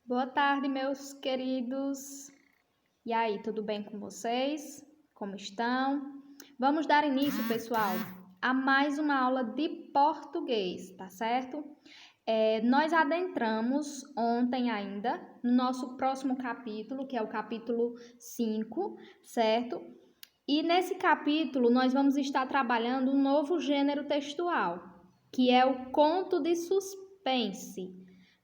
Boa tarde, meus queridos. E aí, tudo bem com vocês? Como estão? Vamos dar início, pessoal, a mais uma aula de português, tá certo? Nós adentramos ontem ainda no nosso próximo capítulo, que é o capítulo 5, certo? E nesse capítulo nós vamos estar trabalhando um novo gênero textual, que é o conto de suspense,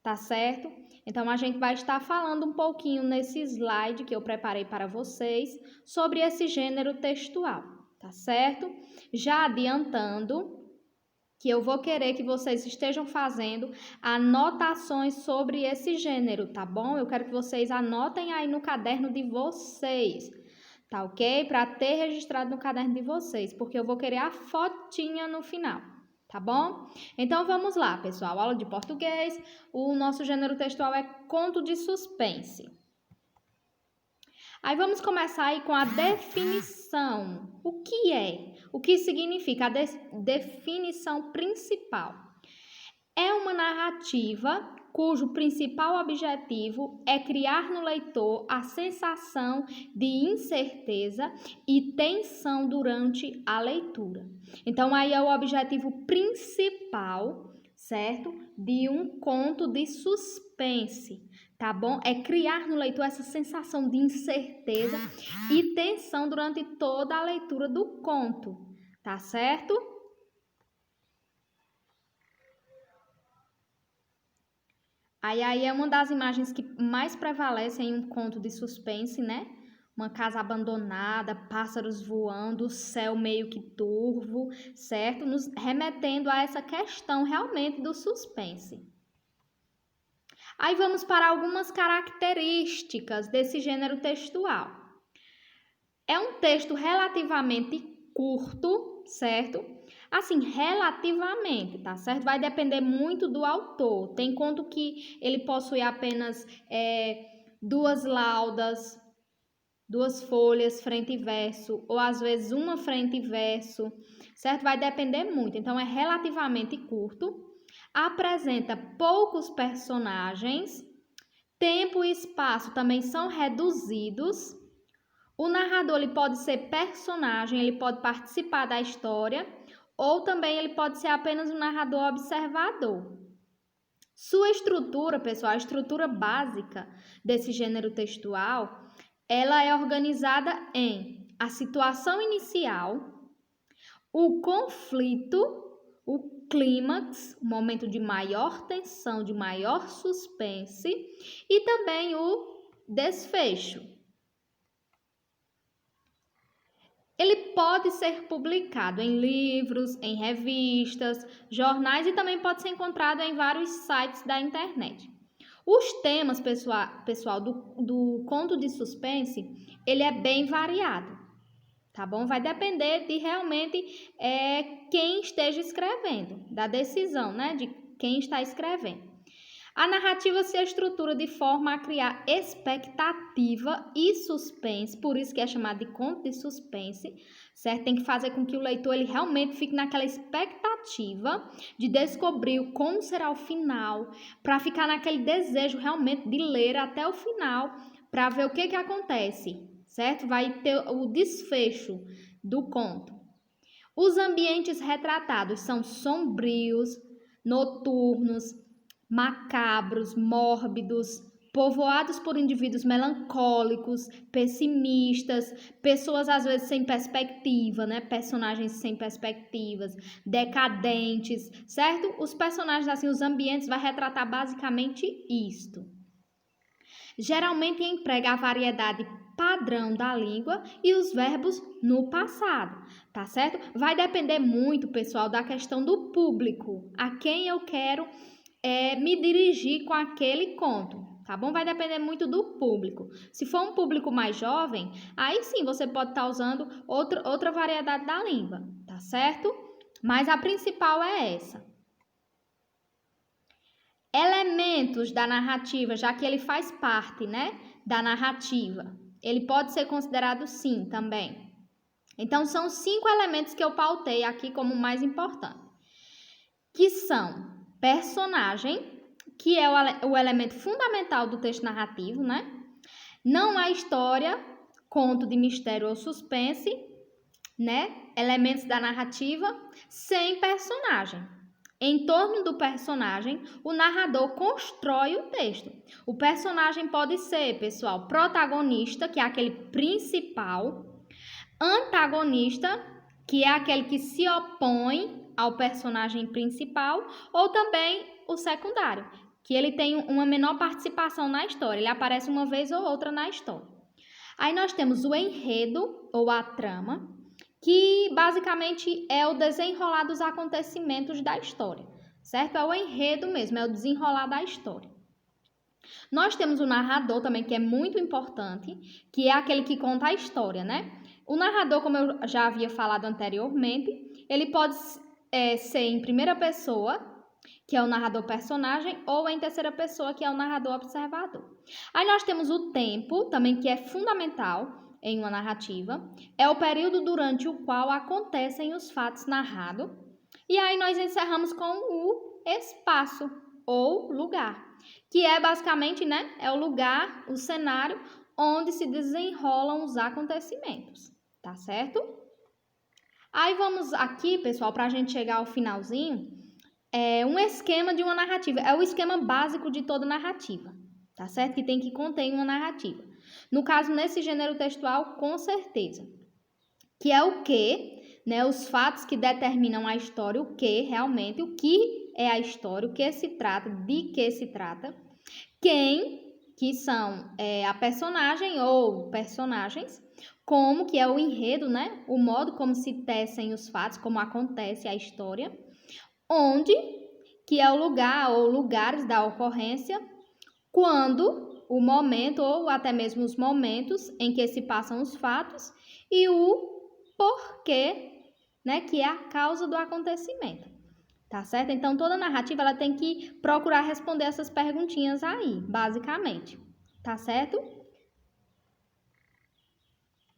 tá certo? Então a gente vai estar falando um pouquinho nesse slide que eu preparei para vocês sobre esse gênero textual, tá certo? Já adiantando que eu vou querer que vocês estejam fazendo anotações sobre esse gênero, tá bom? Eu quero que vocês anotem aí no caderno de vocês. Tá ok? Para ter registrado no caderno de vocês, porque eu vou querer a fotinha no final, tá bom? Então vamos lá, pessoal. Aula de português. O nosso gênero textual é conto de suspense. Aí vamos começar aí com a definição. O que é? O que significa a definição principal? É uma narrativa cujo principal objetivo é criar no leitor a sensação de incerteza e tensão durante a leitura. Então, aí é o objetivo principal, certo? De um conto de suspense, tá bom? É criar no leitor essa sensação de incerteza e tensão durante toda a leitura do conto, tá certo? Aí é uma das imagens que mais prevalece em um conto de suspense, né? Uma casa abandonada, pássaros voando, o céu meio que turvo, certo? Nos remetendo a essa questão realmente do suspense. Aí vamos para algumas características desse gênero textual. É um texto relativamente curto, certo? Assim, relativamente, tá certo? Vai depender muito do autor. Tem conto que ele possui apenas duas laudas, duas folhas, frente e verso, ou às vezes uma frente e verso, certo? Vai depender muito. Então, é relativamente curto, apresenta poucos personagens, tempo e espaço também são reduzidos. O narrador ele pode ser personagem, ele pode participar da história, ou também ele pode ser apenas um narrador observador. Sua estrutura, pessoal, a estrutura básica desse gênero textual, ela é organizada em a situação inicial, o conflito, o clímax, o momento de maior tensão, de maior suspense, e também o desfecho. Ele pode ser publicado em livros, em revistas, jornais e também pode ser encontrado em vários sites da internet. Os temas, pessoal do conto de suspense, ele é bem variado, tá bom? Vai depender de realmente quem esteja escrevendo, da decisão, né, de quem está escrevendo. A narrativa se estrutura de forma a criar expectativa e suspense, por isso que é chamado de conto de suspense, certo? Tem que fazer com que o leitor ele realmente fique naquela expectativa de descobrir como será o final, para ficar naquele desejo realmente de ler até o final, para ver o que acontece, certo? Vai ter o desfecho do conto. Os ambientes retratados são sombrios, noturnos, macabros, mórbidos, povoados por indivíduos melancólicos, pessimistas, pessoas às vezes sem perspectiva, né? Personagens sem perspectivas, decadentes, certo? Os personagens, assim, os ambientes vai retratar basicamente isto. Geralmente emprega a variedade padrão da língua e os verbos no passado, tá certo? Vai depender muito, pessoal, da questão do público, a quem eu quero me dirigir com aquele conto, tá bom? Vai depender muito do público. Se for um público mais jovem, aí sim você pode estar usando outra variedade da língua, tá certo? Mas a principal é essa. Elementos da narrativa, já que ele faz parte, né, da narrativa. Ele pode ser considerado sim também. Então, são 5 elementos que eu pautei aqui como mais importante, que são personagem, que é o elemento fundamental do texto narrativo, né? Não há história, conto de mistério ou suspense, né? Elementos da narrativa sem personagem. Em torno do personagem, o narrador constrói o texto. O personagem pode ser, pessoal, protagonista, que é aquele principal, antagonista, que é aquele que se opõe ao personagem principal, ou também o secundário, que ele tem uma menor participação na história, ele aparece uma vez ou outra na história. Aí nós temos o enredo, ou a trama, que basicamente é o desenrolar dos acontecimentos da história, certo? É o enredo mesmo, é o desenrolar da história. Nós temos o narrador também, que é muito importante, que é aquele que conta a história, né? O narrador, como eu já havia falado anteriormente, ele pode ser em primeira pessoa, que é o narrador personagem, ou em terceira pessoa, que é o narrador observador. Aí nós temos o tempo, também, que é fundamental em uma narrativa, é o período durante o qual acontecem os fatos narrados. E aí nós encerramos com o espaço ou lugar, que é basicamente, né, é o lugar, o cenário onde se desenrolam os acontecimentos, tá certo? Aí vamos aqui, pessoal, para a gente chegar ao finalzinho, um esquema de uma narrativa, é o esquema básico de toda narrativa, tá certo? Que tem que conter uma narrativa. No caso, nesse gênero textual, com certeza. Que é o que, né? Os fatos que determinam a história, o que realmente, o que é a história, o que se trata, de que se trata. Quem, que são a personagem ou personagens. Como, que é o enredo, né? O modo como se tecem os fatos, como acontece a história. Onde, que é o lugar ou lugares da ocorrência. Quando, o momento ou até mesmo os momentos em que se passam os fatos, e o porquê, né, que é a causa do acontecimento, tá certo? Então, toda narrativa ela tem que procurar responder essas perguntinhas aí, basicamente, tá certo?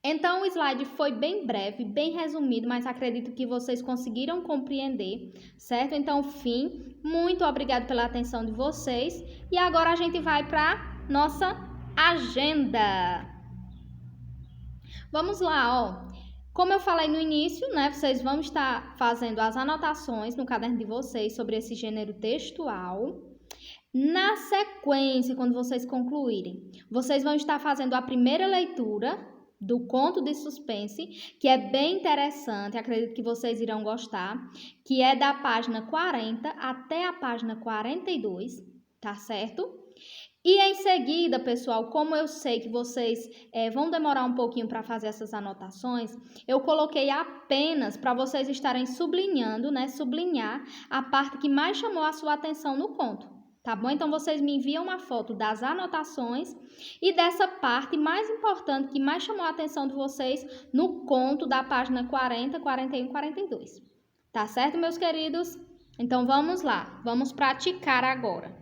Então, o slide foi bem breve, bem resumido, mas acredito que vocês conseguiram compreender, certo? Então, fim, muito obrigado pela atenção de vocês. E agora a gente vai para nossa agenda. Vamos lá, ó. Como eu falei no início, né, vocês vão estar fazendo as anotações no caderno de vocês sobre esse gênero textual. Na sequência, quando vocês concluírem, vocês vão estar fazendo a primeira leitura do conto de suspense, que é bem interessante, acredito que vocês irão gostar, que é da página 40 até a página 42, tá certo? E em seguida, pessoal, como eu sei que vocês vão demorar um pouquinho para fazer essas anotações, eu coloquei apenas para vocês estarem sublinhando, né? Sublinhar a parte que mais chamou a sua atenção no conto, tá bom? Então, vocês me enviam uma foto das anotações e dessa parte mais importante que mais chamou a atenção de vocês no conto da página 40, 41 e 42. Tá certo, meus queridos? Então, vamos lá. Vamos praticar agora.